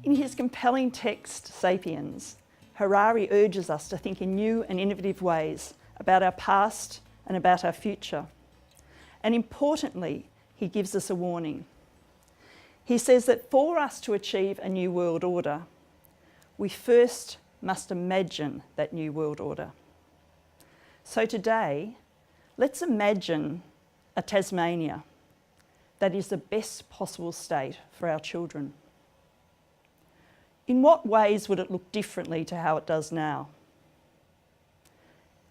In his compelling text, Sapiens, Harari urges us to think in new and innovative ways about our past and about our future. And importantly, he gives us a warning. He says that for us to achieve a new world order, we first must imagine that new world order. So today, let's imagine a Tasmania that is the best possible state for our children. In what ways would it look differently to how it does now?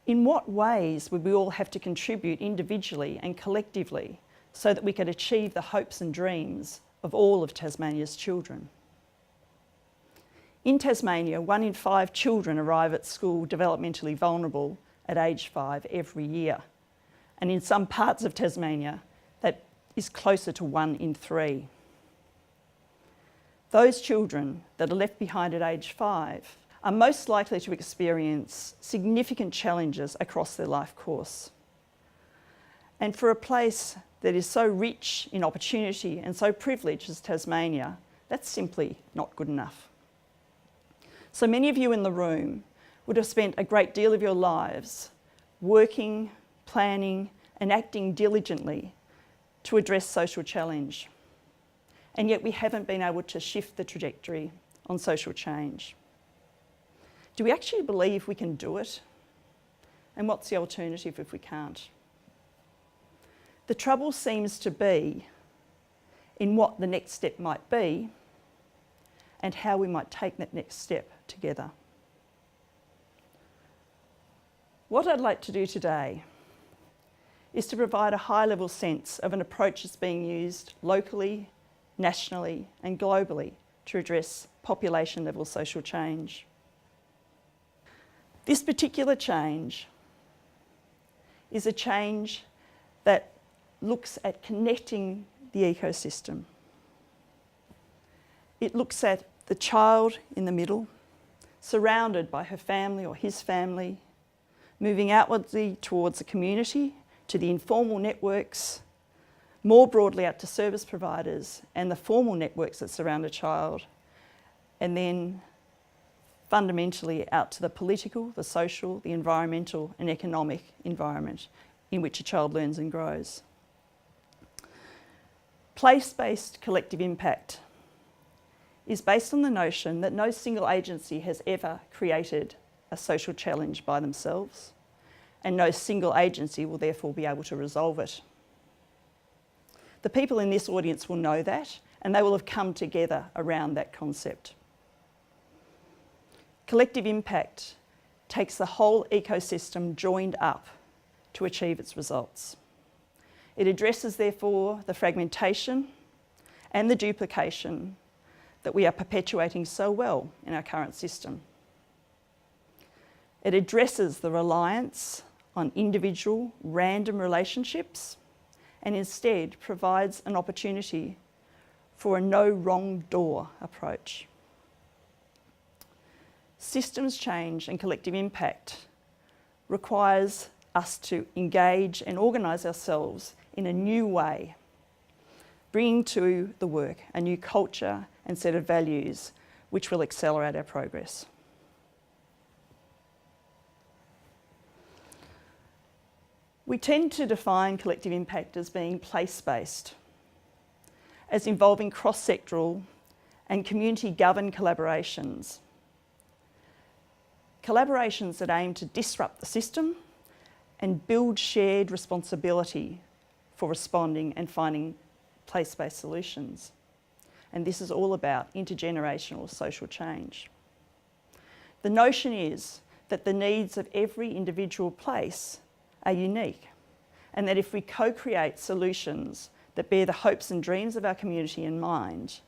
In what ways would we all have to contribute individually and collectively so that we could achieve the hopes and dreams of all of Tasmania's children? In Tasmania, 1 in 5 children arrive at school developmentally vulnerable at age 5 every year. And in some parts of Tasmania, that is closer to 1 in 3. Those children that are left behind at age 5 are most likely to experience significant challenges across their life course. And for a place that is so rich in opportunity and so privileged as Tasmania, that's simply not good enough. So many of you in the room would have spent a great deal of your lives working, planning, and acting diligently to address social challenge. And yet we haven't been able to shift the trajectory on social change. Do we actually believe we can do it? And what's the alternative if we can't? The trouble seems to be in what the next step might be and how we might take that next step together. What I'd like to do today is to provide a high-level sense of an approach that's being used locally, nationally and globally to address population-level social change. This particular change is a change that looks at connecting the ecosystem. It looks at the child in the middle, surrounded by her family or his family, moving outwardly towards the community, to the informal networks, more broadly out to service providers and the formal networks that surround a child, and then fundamentally out to the political, the social, the environmental and economic environment in which a child learns and grows. Place-based collective impact is based on the notion that no single agency has ever created a social challenge by themselves, and no single agency will therefore be able to resolve it. The people in this audience will know that, and they will have come together around that concept. Collective impact takes the whole ecosystem joined up to achieve its results. It addresses, therefore, the fragmentation and the duplication that we are perpetuating so well in our current system. It addresses the reliance on individual, random relationships and instead provides an opportunity for a no wrong door approach. Systems change and collective impact requires us to engage and organise ourselves in a new way, bringing to the work a new culture and set of values which will accelerate our progress. We tend to define collective impact as being place-based, as involving cross-sectoral and community-governed collaborations. Collaborations that aim to disrupt the system and build shared responsibility for responding and finding place-based solutions. And this is all about intergenerational social change. The notion is that the needs of every individual place are unique, and that if we co-create solutions that bear the hopes and dreams of our community in mind,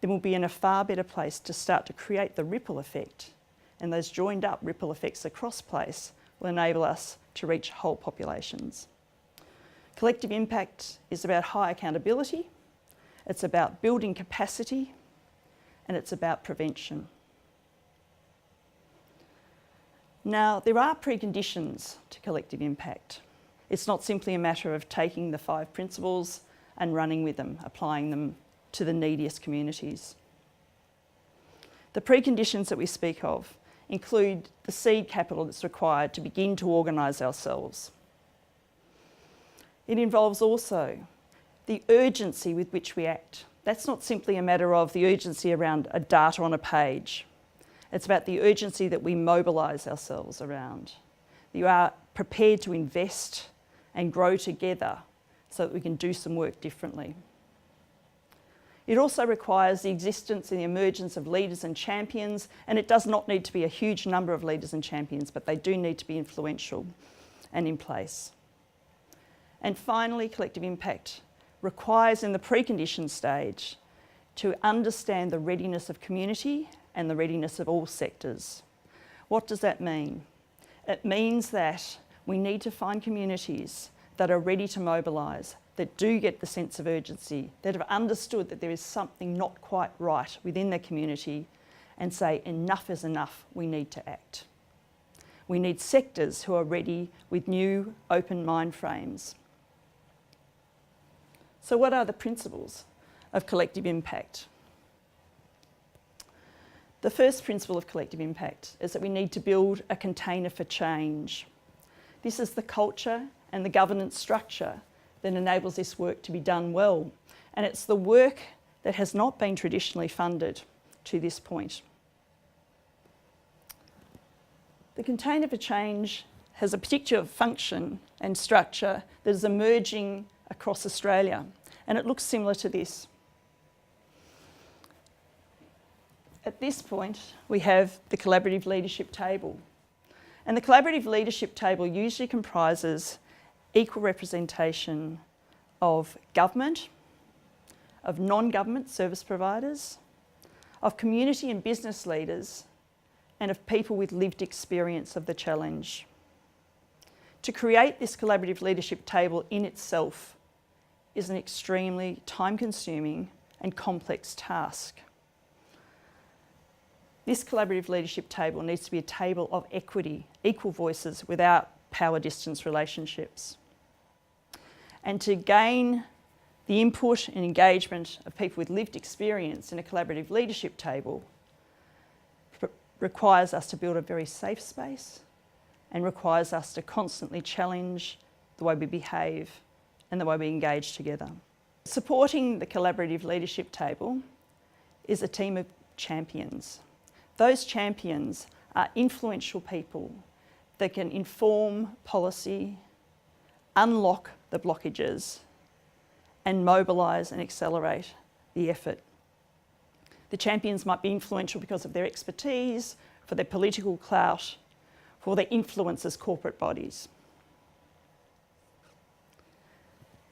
then we'll be in a far better place to start to create the ripple effect, and those joined up ripple effects across place will enable us to reach whole populations. Collective impact is about high accountability, it's about building capacity, and it's about prevention. Now, there are preconditions to collective impact. It's not simply a matter of taking the 5 principles and running with them, applying them to the neediest communities. The preconditions that we speak of include the seed capital that's required to begin to organise ourselves. It involves also the urgency with which we act. That's not simply a matter of the urgency around a data on a page. It's about the urgency that we mobilise ourselves around. You are prepared to invest and grow together so that we can do some work differently. It also requires the existence and the emergence of leaders and champions, and it does not need to be a huge number of leaders and champions, but they do need to be influential and in place. And finally, collective impact requires in the precondition stage to understand the readiness of community and the readiness of all sectors. What does that mean? It means that we need to find communities that are ready to mobilise, that do get the sense of urgency, that have understood that there is something not quite right within their community and say enough is enough, we need to act. We need sectors who are ready with new open mind frames. So what are the principles of collective impact? The first principle of collective impact is that we need to build a container for change. This is the culture and the governance structure that enables this work to be done well. And it's the work that has not been traditionally funded to this point. The container for change has a particular function and structure that is emerging across Australia, and it looks similar to this. At this point, we have the collaborative leadership table. And the collaborative leadership table usually comprises equal representation of government, of non-government service providers, of community and business leaders, and of people with lived experience of the challenge. To create this collaborative leadership table in itself is an extremely time-consuming and complex task. This collaborative leadership table needs to be a table of equity, equal voices without power distance relationships. And to gain the input and engagement of people with lived experience in a collaborative leadership table requires us to build a very safe space and requires us to constantly challenge the way we behave and the way we engage together. Supporting the collaborative leadership table is a team of champions. Those champions are influential people that can inform policy, unlock the blockages, and mobilise and accelerate the effort. The champions might be influential because of their expertise, for their political clout, for their influence as corporate bodies.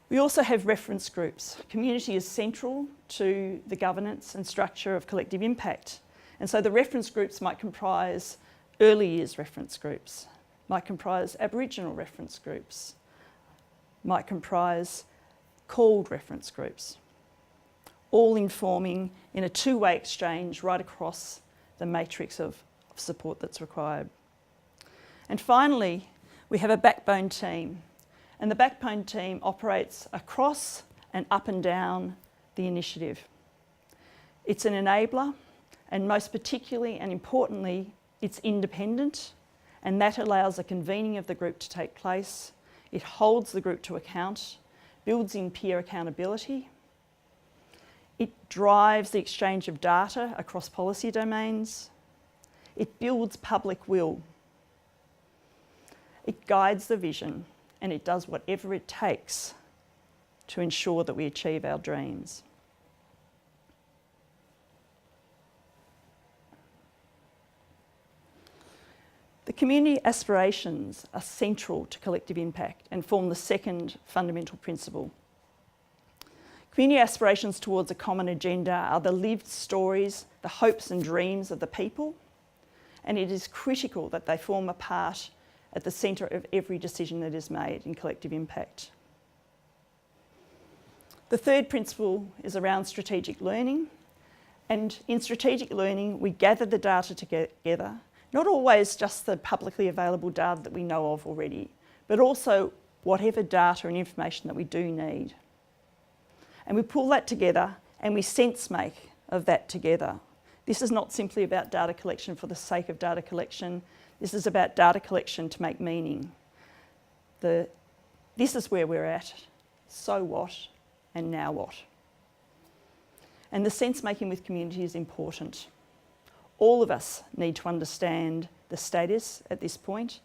We also have reference groups. Community is central to the governance and structure of collective impact. And so the reference groups might comprise early years reference groups, might comprise Aboriginal reference groups, might comprise called reference groups, all informing in a two-way exchange right across the matrix of support that's required. And finally, we have a backbone team. And the backbone team operates across and up and down the initiative. It's an enabler, and most particularly and importantly, it's independent, and that allows the convening of the group to take place. It holds the group to account, builds in peer accountability. It drives the exchange of data across policy domains. It builds public will. It guides the vision, and it does whatever it takes to ensure that we achieve our dreams. The community aspirations are central to collective impact and form the second fundamental principle. Community aspirations towards a common agenda are the lived stories, the hopes and dreams of the people, and it is critical that they form a part at the centre of every decision that is made in collective impact. The third principle is around strategic learning, and in strategic learning we gather the data together, not always just the publicly available data that we know of already, but also whatever data and information that we do need. And we pull that together and we sense make of that together. This is not simply about data collection for the sake of data collection. This is about data collection to make meaning. This is where we're at. So what? And now what? And the sense making with community is important. All of us need to understand the status at this point,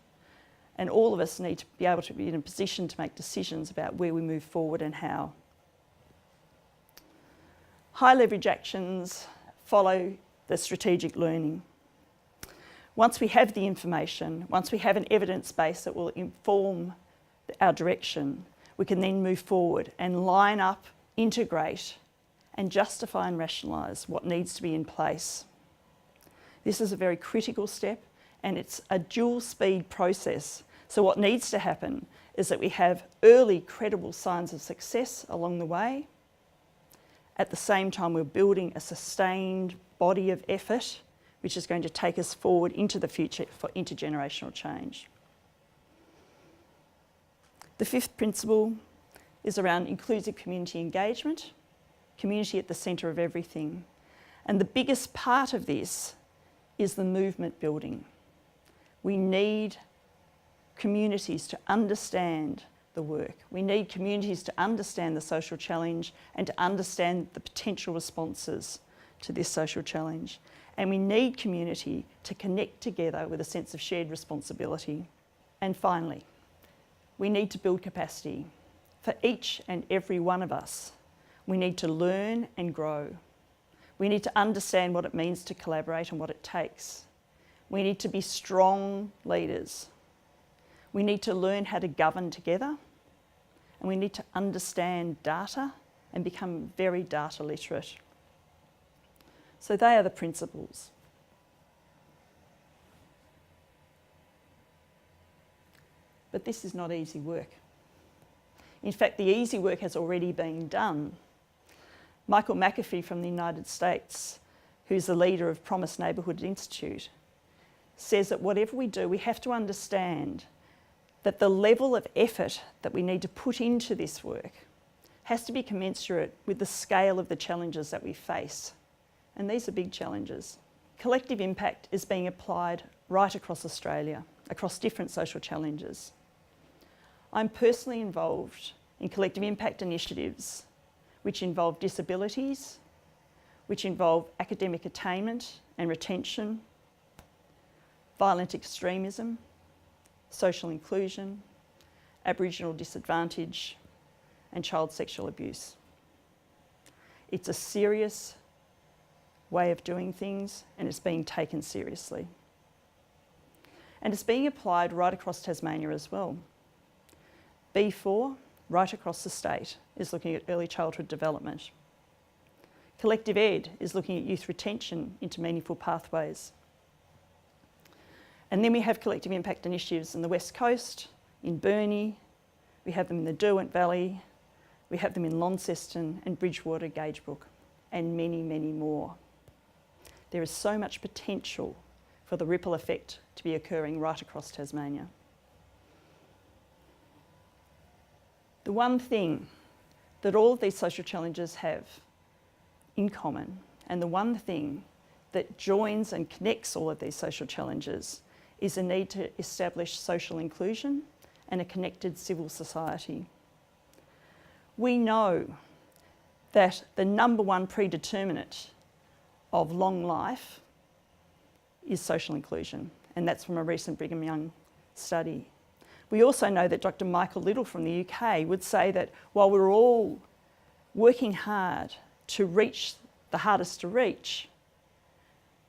and all of us need to be able to be in a position to make decisions about where we move forward and how. High leverage actions follow the strategic learning. Once we have the information, once we have an evidence base that will inform our direction, we can then move forward and line up, integrate, and justify and rationalise what needs to be in place. This is a very critical step, and it's a dual speed process. So what needs to happen is that we have early credible signs of success along the way. At the same time, we're building a sustained body of effort which is going to take us forward into the future for intergenerational change. The fifth principle is around inclusive community engagement, community at the centre of everything. And the biggest part of this is the movement building. We need communities to understand the work. We need communities to understand the social challenge and to understand the potential responses to this social challenge. And we need community to connect together with a sense of shared responsibility. And finally, we need to build capacity. For each and every one of us, we need to learn and grow. We need to understand what it means to collaborate and what it takes. We need to be strong leaders. We need to learn how to govern together, and we need to understand data and become very data literate. So they are the principles. But this is not easy work. In fact, the easy work has already been done. Michael McAfee from the United States, who's the leader of Promise Neighbourhood Institute, says that whatever we do, we have to understand that the level of effort that we need to put into this work has to be commensurate with the scale of the challenges that we face. And these are big challenges. Collective impact is being applied right across Australia, across different social challenges. I'm personally involved in collective impact initiatives which involve disabilities, which involve academic attainment and retention, violent extremism, social inclusion, Aboriginal disadvantage, and child sexual abuse. It's a serious way of doing things, and it's being taken seriously. And it's being applied right across Tasmania as well. B4, right across the state, is looking at early childhood development. Collective Ed is looking at youth retention into meaningful pathways. And then we have collective impact initiatives in the West Coast, in Burnie, we have them in the Derwent Valley, we have them in Launceston and Bridgewater, Gagebrook, and many, many more. There is so much potential for the ripple effect to be occurring right across Tasmania. The one thing that all of these social challenges have in common, and the one thing that joins and connects all of these social challenges, is a need to establish social inclusion and a connected civil society. We know that the number one predeterminant of long life is social inclusion, and that's from a recent Brigham Young study. We also know that Dr. Michael Little from the UK would say that while we're all working hard to reach the hardest to reach,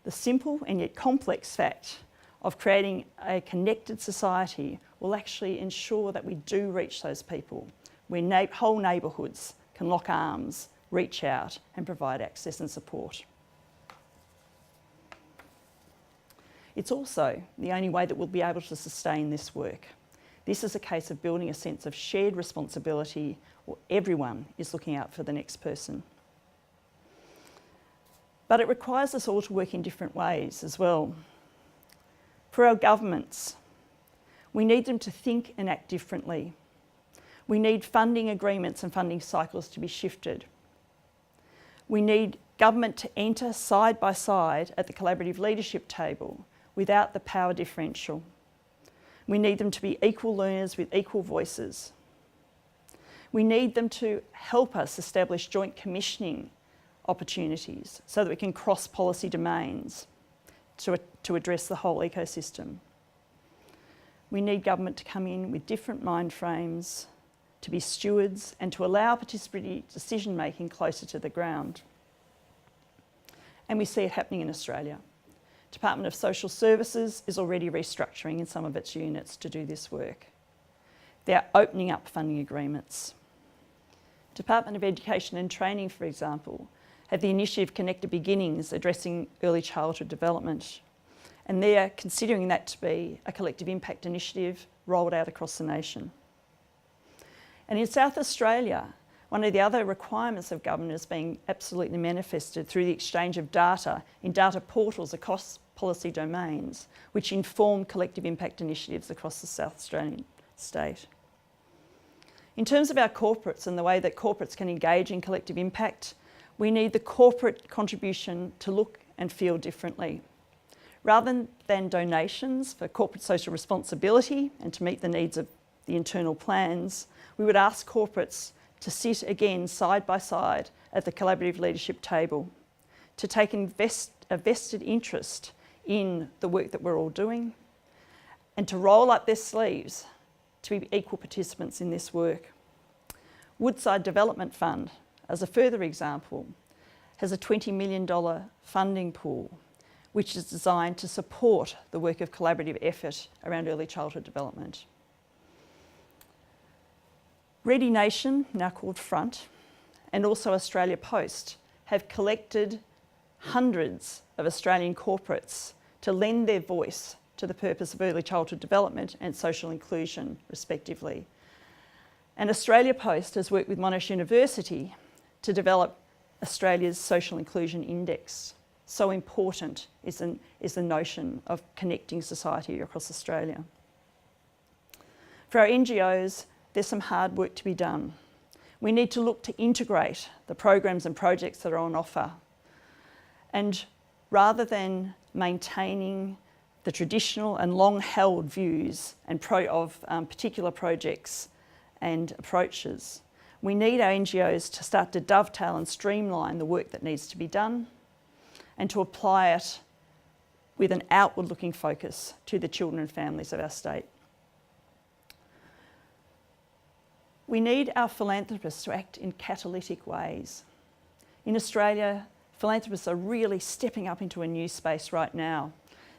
the simple and yet complex fact of creating a connected society will actually ensure that we do reach those people, where whole neighbourhoods can lock arms, reach out and provide access and support. It's also the only way that we'll be able to sustain this work. This is a case of building a sense of shared responsibility, or everyone is looking out for the next person. But it requires us all to work in different ways as well. For our governments, we need them to think and act differently. We need funding agreements and funding cycles to be shifted. We need government to enter side by side at the collaborative leadership table without the power differential. We need them to be equal learners with equal voices. We need them to help us establish joint commissioning opportunities so that we can cross policy domains to address the whole ecosystem. We need government to come in with different mind frames, to be stewards and to allow participatory decision making closer to the ground. And we see it happening in Australia. Department of Social Services is already restructuring in some of its units to do this work. They're opening up funding agreements. Department of Education and Training, for example, have the initiative Connected Beginnings addressing early childhood development. And they're considering that to be a collective impact initiative rolled out across the nation. And in South Australia, one of the other requirements of government is being absolutely manifested through the exchange of data in data portals across policy domains, which inform collective impact initiatives across the South Australian state. In terms of our corporates and the way that corporates can engage in collective impact, we need the corporate contribution to look and feel differently. Rather than donations for corporate social responsibility and to meet the needs of the internal plans, we would ask corporates to sit again side by side at the collaborative leadership table, to take a vested interest in the work that we're all doing, and to roll up their sleeves to be equal participants in this work. Woodside Development Fund, as a further example, has a $20 million funding pool which is designed to support the work of collaborative effort around early childhood development. Ready Nation, now called Front, and also Australia Post have collected hundreds of Australian corporates to lend their voice to the purpose of early childhood development and social inclusion, respectively. And Australia Post has worked with Monash University to develop Australia's Social Inclusion Index. So important is the notion of connecting society across Australia. For our NGOs, there's some hard work to be done. We need to look to integrate the programs and projects that are on offer. And rather than maintaining the traditional and long-held views and of particular projects and approaches, we need our NGOs to start to dovetail and streamline the work that needs to be done and to apply it with an outward-looking focus to the children and families of our state. We need our philanthropists to act in catalytic ways. In Australia, philanthropists are really stepping up into a new space right now.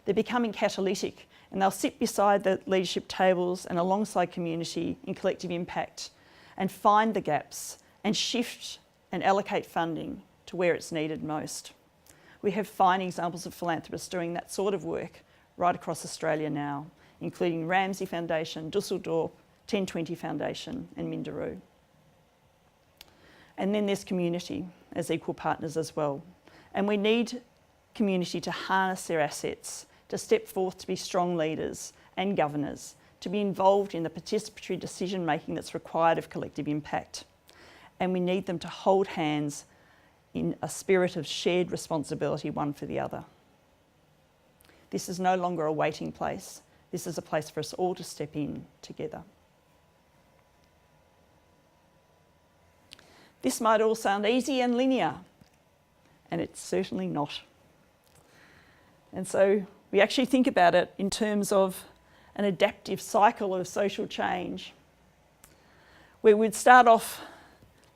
They're becoming catalytic, and they'll sit beside the leadership tables and alongside community in collective impact and find the gaps and shift and allocate funding to where it's needed most. We have fine examples of philanthropists doing that sort of work right across Australia now, including Ramsay Foundation, Dusseldorp, 1020 Foundation and Minderoo. And then there's community as equal partners as well. And we need community to harness their assets, to step forth to be strong leaders and governors, to be involved in the participatory decision making that's required of collective impact. And we need them to hold hands in a spirit of shared responsibility, one for the other. This is no longer a waiting place. This is a place for us all to step in together. This might all sound easy and linear, and it's certainly not. And so we actually think about it in terms of an adaptive cycle of social change, where we'd start off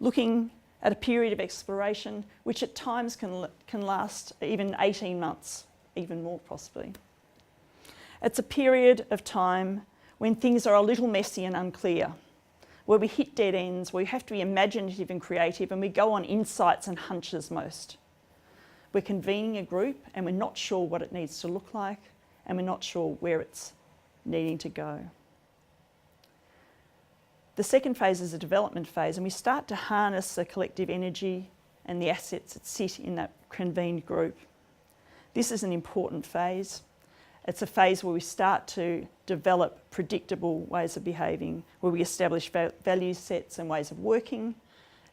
looking at a period of exploration, which at times can last even 18 months, even more possibly. It's a period of time when things are a little messy and unclear, where we hit dead ends, where we have to be imaginative and creative, and we go on insights and hunches most. We're convening a group and we're not sure what it needs to look like, and we're not sure where it's needing to go. The second phase is a development phase, and we start to harness the collective energy and the assets that sit in that convened group. This is an important phase. It's a phase where we start to develop predictable ways of behaving, where we establish value sets and ways of working,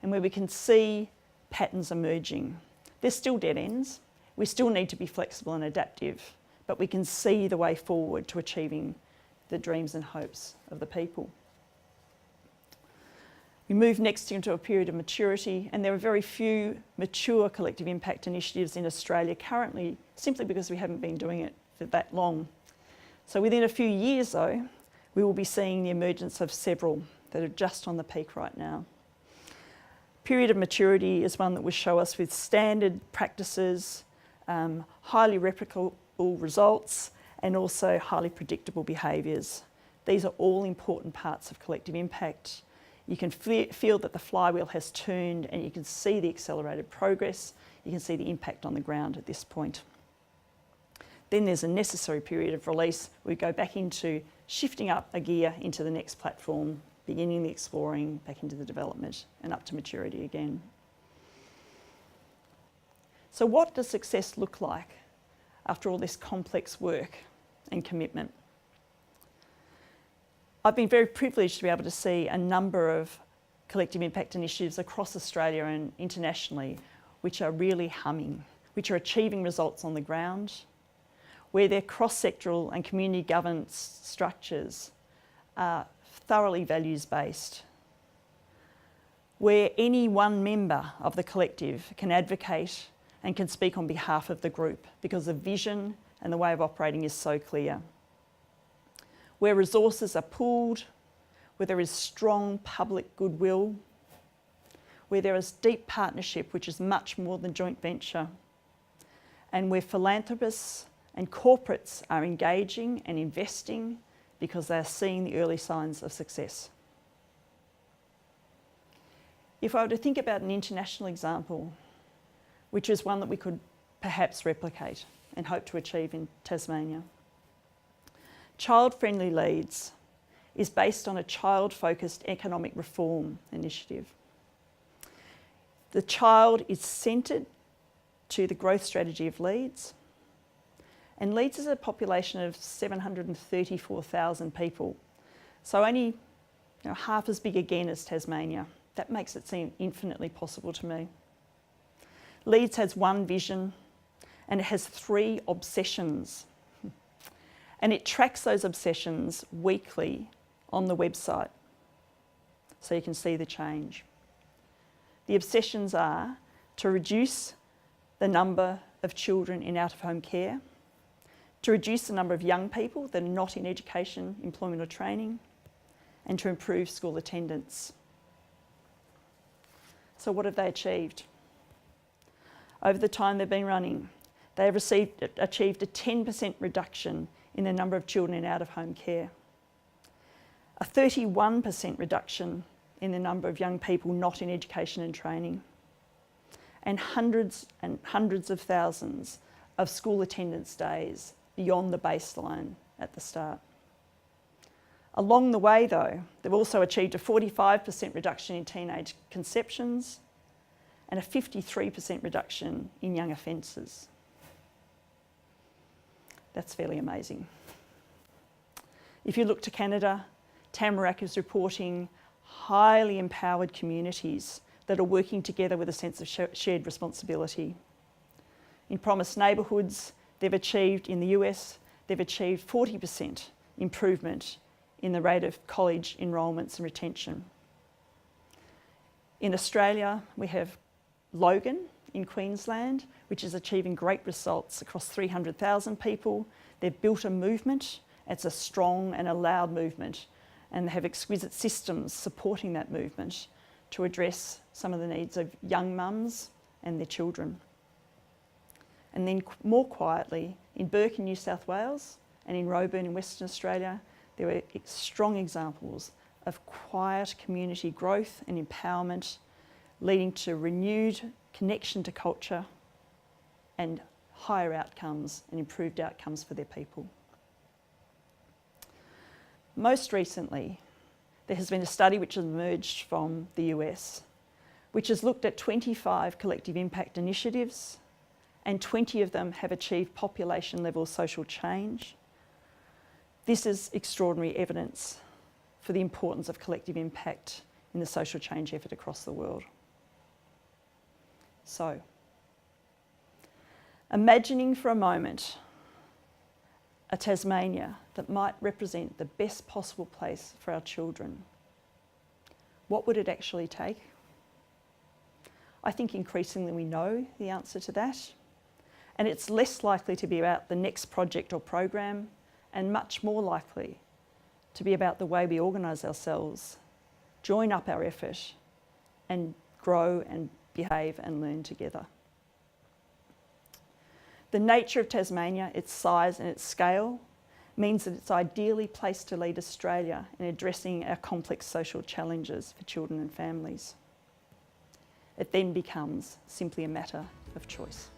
and where we can see patterns emerging. There's still dead ends. We still need to be flexible and adaptive, but we can see the way forward to achieving the dreams and hopes of the people. We move next into a period of maturity, and there are very few mature collective impact initiatives in Australia currently, simply because we haven't been doing it for that long. So within a few years though, we will be seeing the emergence of several that are just on the peak right now. Period of maturity is one that will show us with standard practices, highly replicable results, and also highly predictable behaviours. These are all important parts of collective impact. You can feel that the flywheel has turned, and you can see the accelerated progress. You can see the impact on the ground at this point. Then there's a necessary period of release. We go back into shifting up a gear into the next platform, beginning the exploring, back into the development, and up to maturity again. So what does success look like after all this complex work and commitment? I've been very privileged to be able to see a number of collective impact initiatives across Australia and internationally which are really humming, which are achieving results on the ground, where their cross-sectoral and community governance structures are thoroughly values-based, where any one member of the collective can advocate and can speak on behalf of the group because the vision and the way of operating is so clear, where resources are pooled, where there is strong public goodwill, where there is deep partnership, which is much more than joint venture, and where philanthropists and corporates are engaging and investing because they are seeing the early signs of success. If I were to think about an international example, which is one that we could perhaps replicate and hope to achieve in Tasmania, Child Friendly Leads is based on a child-focused economic reform initiative. The child is centred to the growth strategy of Leeds, and Leeds is a population of 734,000 people, so only half as big again as Tasmania. That makes it seem infinitely possible to me. Leeds has one vision and it has 3 obsessions, and it tracks those obsessions weekly on the website so you can see the change. The obsessions are to reduce the number of children in out-of-home care, to reduce the number of young people that are not in education, employment or training, and to improve school attendance. So what have they achieved? Over the time they've been running, they have achieved a 10% reduction in the number of children in out-of-home care, a 31% reduction in the number of young people not in education and training, and hundreds of thousands of school attendance days beyond the baseline at the start. Along the way though, they've also achieved a 45% reduction in teenage conceptions and a 53% reduction in young offences. That's fairly amazing. If you look to Canada, Tamarack is reporting highly empowered communities that are working together with a sense of shared responsibility. In Promise Neighbourhoods, they've achieved, in the US, they've achieved 40% improvement in the rate of college enrolments and retention. In Australia, we have Logan in Queensland, which is achieving great results across 300,000 people. They've built a movement. It's a strong and a loud movement, and they have exquisite systems supporting that movement to address some of the needs of young mums and their children. And then more quietly, in Burke in New South Wales and in Roebourne in Western Australia, there were strong examples of quiet community growth and empowerment, leading to renewed connection to culture and higher outcomes and improved outcomes for their people. Most recently, there has been a study which has emerged from the US, which has looked at 25 collective impact initiatives, and 20 of them have achieved population-level social change. This is extraordinary evidence for the importance of collective impact in the social change effort across the world. So, imagining for a moment a Tasmania that might represent the best possible place for our children, what would it actually take? I think increasingly we know the answer to that, and it's less likely to be about the next project or program, and much more likely to be about the way we organise ourselves, join up our effort, and grow and behave and learn together. The nature of Tasmania, its size and its scale, means that it's ideally placed to lead Australia in addressing our complex social challenges for children and families. It then becomes simply a matter of choice.